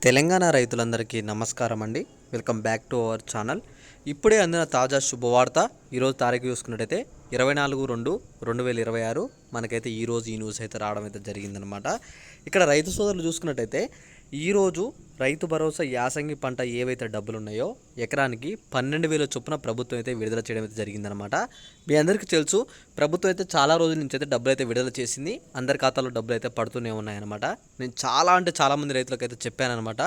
తెలంగాణ రైతులందరికీ నమస్కారం అండి. Welcome back to our channel. ఇప్పుడే అందిన తాజా శుభవార్త. ఈరోజు తారీఖు చూసుకున్నట్టయితే 24/2/2026 మనకైతే ఈరోజు ఈ న్యూస్ అయితే రావడం అయితే జరిగిందనమాట. ఇక్కడ రైతు సోదరులు చూసుకున్నట్టయితే ఈరోజు రైతు భరోసా యాసంగి పంట ఏవైతే డబ్బులు ఉన్నాయో ఎకరానికి 12,000 చొప్పున ప్రభుత్వం అయితే విడుదల చేయడం అయితే జరిగిందనమాట. మీ అందరికీ తెలుసు, ప్రభుత్వం అయితే చాలా రోజుల నుంచి అయితే డబ్బులు అయితే విడుదల చేసింది. అందరి ఖాతాలో డబ్బులు అయితే పడుతూనే ఉన్నాయన్నమాట. నేను చాలామంది రైతులకు అయితే చెప్పానమాట,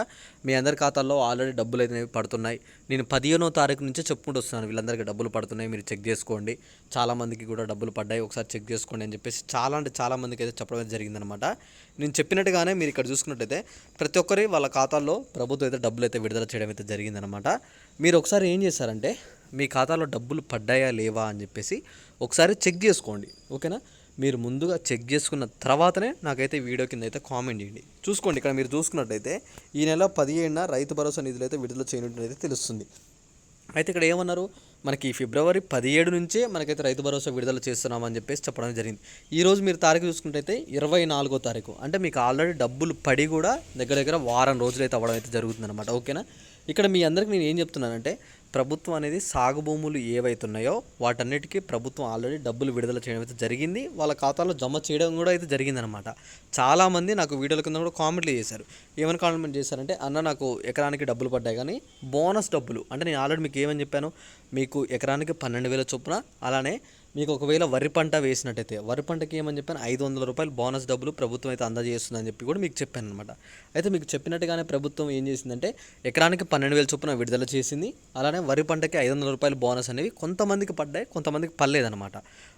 మీ అందరి ఖాతాల్లో ఆల్రెడీ డబ్బులు అయితే పడుతున్నాయి. నేను 15వ తారీఖు నుంచే చెప్పుకుంటూ వస్తున్నాను, వీళ్ళందరికీ డబ్బులు పడుతున్నాయి, మీరు చెక్ చేసుకోండి, చాలామందికి కూడా డబ్బులు పడ్డాయి, ఒకసారి చెక్ చేసుకోండి అని చెప్పేసి చాలామందికి అయితే చెప్పడం అయితే జరిగిందనమాట. నేను చెప్పినట్టుగానే మీరు ఇక్కడ చూసుకున్నట్టయితే ప్రతి ఒక్కరి వాళ్ళ ఖాతాల్లో ప్రభుత్వం అయితే డబ్బులు అయితే విడుదల చేయడం అయితే జరిగిందనమాట. మీరు ఒకసారి ఏం చేశారంటే మీ ఖాతాలో డబ్బులు పడ్డాయా లేవా అని చెప్పేసి ఒకసారి చెక్ చేసుకోండి, ఓకేనా. మీరు ముందుగా చెక్ చేసుకున్న తర్వాతనే నాకైతే వీడియో కింద అయితే కామెంట్ చేయండి. చూసుకోండి, ఇక్కడ మీరు చూసుకున్నట్టయితే ఈ నెల 17న రైతు భరోసా నిధులు అయితే విడుదల చేయనున్నట్టు అయితే తెలుస్తుంది. అయితే ఇక్కడ ఏమన్నారు, మనకి ఫిబ్రవరి 17 నుంచే మనకైతే రైతు భరోసా విడుదల చేస్తున్నామని చెప్పేసి చెప్పడం జరిగింది. ఈరోజు మీరు తారీఖు చూసుకుంటే 24వ తారీఖు, అంటే మీకు ఆల్రెడీ డబ్బులు పడి కూడా దగ్గర వారం రోజులు అయితే అవ్వడం అయితే జరుగుతుందన్నమాట, ఓకేనా. ఇక్కడ మీ అందరికీ నేను ఏం చెప్తున్నానంటే, ప్రభుత్వం అనేది సాగు భూములు ఏవైతున్నాయో వాటన్నిటికీ ప్రభుత్వం ఆల్రెడీ డబ్బులు విడుదల చేయడం అయితే జరిగింది, వాళ్ళ ఖాతాలో జమ చేయడం కూడా అయితే జరిగిందనమాట. చాలామంది నాకు వీడియోల కింద కూడా కామెంట్లు చేశారు. ఏమైనా కామెంట్ చేశారంటే, అన్న నాకు ఎకరానికి డబ్బులు పడ్డాయి కానీ బోనస్ డబ్బులు అంటే, నేను ఆల్రెడీ మీకు ఏమని చెప్పాను, మీకు ఎకరానికి 12,000 చొప్పున, అలానే మీకు ఒకవేళ వరి పంట వేసినట్టయితే వరి పంటకి ఏమని చెప్పాను, 500 రూపాయలు బోనస్ డబ్బులు ప్రభుత్వం అయితే అందజేస్తుందని చెప్పి కూడా మీకు చెప్పాను అనమాట. అయితే మీకు చెప్పినట్టుగానే ప్రభుత్వం ఏం చేసిందంటే ఎకరానికి 12,000 చొప్పున విడుదల చేసింది. అలానే వరి పంటకి 500 రూపాయలు బోనస్ అనేవి కొంతమందికి పడ్డాయి, కొంతమందికి పడలేదన్నమాట.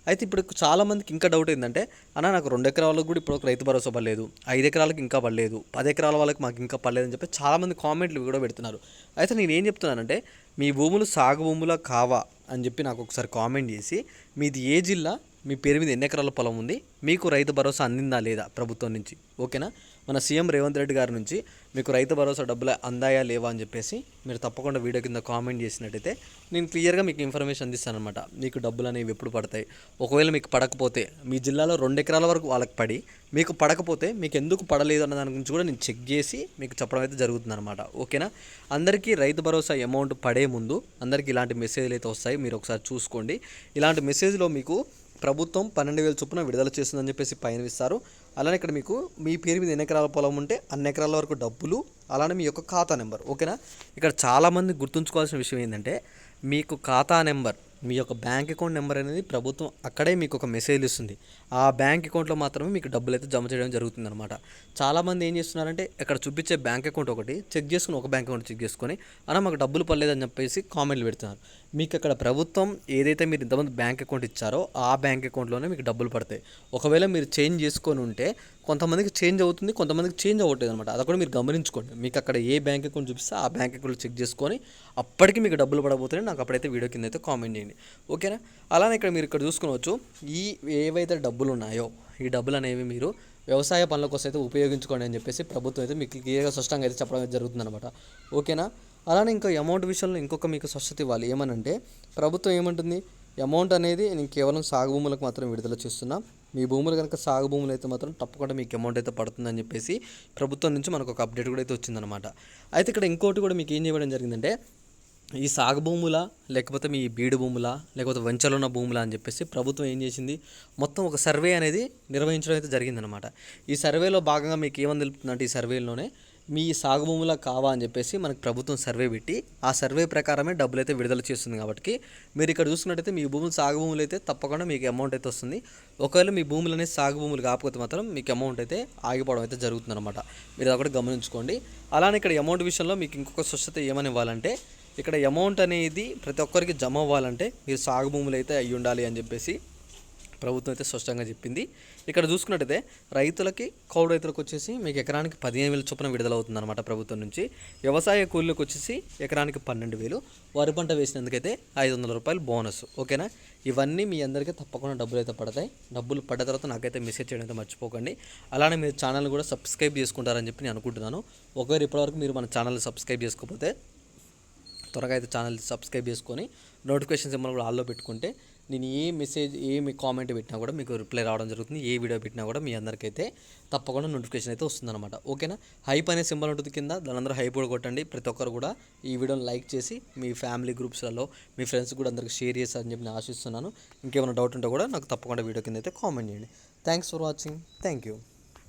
అయితే ఇప్పుడు చాలామందికి ఇంకా డౌట్ ఏంటంటే, అన్న నాకు 2 ఎకరాలకు కూడా ఇప్పుడు రైతు భరోసా పడలేదు, 5 ఎకరాలకు ఇంకా పడలేదు, 10 ఎకరాల వాళ్ళకి మాకు ఇంకా పడలేదని చెప్పి చాలామంది కామెంట్లు కూడా పెడుతున్నారు. అయితే నేను ఏం చెప్తున్నానంటే, మీ భూములు సాగు భూములా కావా అని చెప్పి నాకు ఒకసారి కామెంట్ చేసి, మీది ఏ జిల్లా, మీ పేరు మీద ఎన్ని ఎకరాల పొలం ఉంది, మీకు రైతు భరోసా అందిందా లేదా ప్రభుత్వం నుంచి, ఓకేనా. మన సీఎం రేవంత్ రెడ్డి గారి నుంచి మీకు రైతు భరోసా డబ్బులు అందాయా లేవా అని చెప్పేసి మీరు తప్పకుండా వీడియో కింద కామెంట్ చేసినట్టయితే నేను క్లియర్గా మీకు ఇన్ఫర్మేషన్ అందిస్తానమాట. మీకు డబ్బులు అనేవి ఎప్పుడు పడతాయి, ఒకవేళ మీకు పడకపోతే మీ జిల్లాలో 2 ఎకరాల వరకు వాళ్ళకి పడి మీకు పడకపోతే మీకు ఎందుకు పడలేదు అన్న దాని గురించి కూడా నేను చెక్ చేసి మీకు చెప్పడం అయితే జరుగుతుందన్నమాట, ఓకేనా. అందరికీ రైతు భరోసా అమౌంట్ పడే ముందు అందరికీ ఇలాంటి మెసేజ్లు అయితే వస్తాయి, మీరు ఒకసారి చూసుకోండి. ఇలాంటి మెసేజ్లో మీకు ప్రభుత్వం 12,000 చొప్పున విడుదల చేస్తుందని చెప్పేసి పైన ఇస్తారు. అలానే ఇక్కడ మీకు మీ పేరు మీద ఎన్ని ఎకరాల పొలం ఉంటే అన్ని ఎకరాల వరకు డబ్బులు, అలానే మీ యొక్క ఖాతా నెంబర్, ఓకేనా. ఇక్కడ చాలామంది గుర్తుంచుకోవాల్సిన విషయం ఏంటంటే, మీకు ఖాతా నెంబర్, మీ యొక్క బ్యాంక్ అకౌంట్ నెంబర్ అనేది ప్రభుత్వం అక్కడే మీకు ఒక మెసేజ్ ఇస్తుంది. ఆ బ్యాంక్ అకౌంట్లో మాత్రమే మీకు డబ్బులు అయితే జమ చేయడం జరుగుతుందన్నమాట. చాలామంది ఏం చేస్తున్నారంటే, ఇక్కడ చూపించే బ్యాంక్ అకౌంట్ ఒకటి చెక్ చేసుకుని, ఒక బ్యాంక్ అకౌంట్ చెక్ చేసుకొని అలా మాకు డబ్బులు పడలేదని చెప్పేసి కామెంట్లు పెడుతున్నారు. మీకు అక్కడ ప్రభుత్వం ఏదైతే మీరు ఇంతమంది బ్యాంక్ అకౌంట్ ఇచ్చారో ఆ బ్యాంక్ అకౌంట్లోనే మీకు డబ్బులు పడతాయి. ఒకవేళ మీరు చేంజ్ చేసుకొని ఉంటే కొంతమందికి చేంజ్ అవుతుంది, కొంతమందికి చేంజ్ అవ్వట్లేదు అనమాట. అది కూడా మీరు గమనించుకోండి. మీకు అక్కడ ఏ బ్యాంక్ అకౌంట్ చూపిస్తే ఆ బ్యాంక్ అకౌంట్ చెక్ చేసుకొని అప్పటికి మీకు డబ్బులు పడబోతున్నాయి నాకు అప్పుడైతే వీడియో కింద అయితే కామెంట్ చేయండి, ఓకేనా. అలానే మీరు ఇక్కడ చూసుకోవచ్చు, ఈ ఏవైతే డబ్బులు ఉన్నాయో ఈ డబ్బులు అనేవి మీరు వ్యవసాయ పనుల కోసం అయితే ఉపయోగించుకోండి అని చెప్పేసి ప్రభుత్వం అయితే మీకు క్లియర్గా స్పష్టంగా అయితే చెప్పడం జరుగుతుంది అనమాట, ఓకేనా. అలానే ఇంకా అమౌంట్ విషయంలో ఇంకొక మీకు స్పష్టత ఇవ్వాలి. ఏమనంటే, ప్రభుత్వం ఏమంటుంది, అమౌంట్ అనేది నేను కేవలం సాగు భూములకు మాత్రం విడుదల చేస్తున్నా, మీ భూములు కనుక సాగు భూములు అయితే మాత్రం తప్పకుండా మీకు అమౌంట్ అయితే పడుతుందని చెప్పేసి ప్రభుత్వం నుంచి మనకు ఒక అప్డేట్ కూడా అయితే వచ్చిందనమాట. అయితే ఇక్కడ ఇంకోటి కూడా మీకు ఏం చేయడం జరిగిందంటే, ఈ సాగు భూముల లేకపోతే మీ బీడు భూముల లేకపోతే వెంచర్లో ఉన్న భూముల అని చెప్పేసి ప్రభుత్వం ఏం చేసింది, మొత్తం ఒక సర్వే అనేది నిర్వహించడం అయితే జరిగిందనమాట. ఈ సర్వేలో భాగంగా మీకు ఏమని తెలుపుతుందంటే, ఈ సర్వేలోనే మీ సాగు భూముల కావా అని చెప్పేసి మనకు ప్రభుత్వం సర్వే పెట్టి ఆ సర్వే ప్రకారమే డబ్బులు అయితే విడుదల చేస్తుంది. కాబట్టి మీరు ఇక్కడ చూసుకున్నట్టయితే మీ భూములు సాగు భూములు అయితే తప్పకుండా మీకు అమౌంట్ అయితే వస్తుంది. ఒకవేళ మీ భూములు అనేది సాగు భూములు కాకపోతే మాత్రం మీకు అమౌంట్ అయితే ఆగిపోవడం అయితే జరుగుతుంది అనమాట. మీరు అక్కడ గమనించుకోండి. అలానే ఇక్కడ అమౌంట్ విషయంలో మీకు ఇంకొక స్పష్టత ఏమని ఇవ్వాలంటే, ఇక్కడ అమౌంట్ అనేది ప్రతి ఒక్కరికి జమ అవ్వాలంటే మీరు సాగు భూములు అయితే అయ్యి ఉండాలి అని చెప్పేసి ప్రభుత్వం అయితే స్పష్టంగా చెప్పింది. ఇక్కడ చూసుకున్నట్టయితే రైతులకి, కౌలు రైతులకు వచ్చేసి మీకు ఎకరానికి 15,000 చొప్పున విడుదల అవుతుందన్నమాట ప్రభుత్వం నుంచి. వ్యవసాయ కూలీలకు వచ్చేసి ఎకరానికి 12,000, వరి పంట వేసినందుకైతే 500 రూపాయలు బోనస్, ఓకేనా. ఇవన్నీ మీ అందరికీ తప్పకుండా డబ్బులు అయితే పడతాయి. డబ్బులు పడ్డ తర్వాత నాకైతే మెసేజ్ చేయడం అయితే మర్చిపోకండి. అలానే మీరు ఛానల్ కూడా సబ్స్క్రైబ్ చేసుకుంటారని చెప్పి నేను అనుకుంటున్నాను. ఒకవేళ ఇప్పటివరకు మీరు మన ఛానల్ సబ్స్క్రైబ్ చేసుకోకపోతే త్వరగా అయితే ఛానల్ సబ్స్క్రైబ్ చేసుకొని నోటిఫికేషన్ సింబల్ కూడా ఆల్లో పెట్టుకుంటే నేను ఏ మెసేజ్ మీ కామెంట్ పెట్టినా కూడా మీకు రిప్లై రావడం జరుగుతుంది. ఏ వీడియో పెట్టినా కూడా మీ అందరికైతే తప్పకుండా నోటిఫికేషన్ అయితే వస్తుందన్నమాట. ఓకేనా. హైప్ అనే సింబల్ ఉంటుంది కింద, దాని అందరూ హైప్ కూడా కొట్టండి. ప్రతి ఒక్కరు కూడా ఈ వీడియోని లైక్ చేసి మీ ఫ్యామిలీ గ్రూప్స్లలో మీ ఫ్రెండ్స్ కూడా అందరికి షేర్ చేస్తారని చెప్పి నేను ఆశిస్తున్నాను. ఇంకేమైనా డౌట్ ఉంటే కూడా నాకు తప్పకుండా వీడియో కింద అయితే కామెంట్ చేయండి. Thanks for watching. Thank you.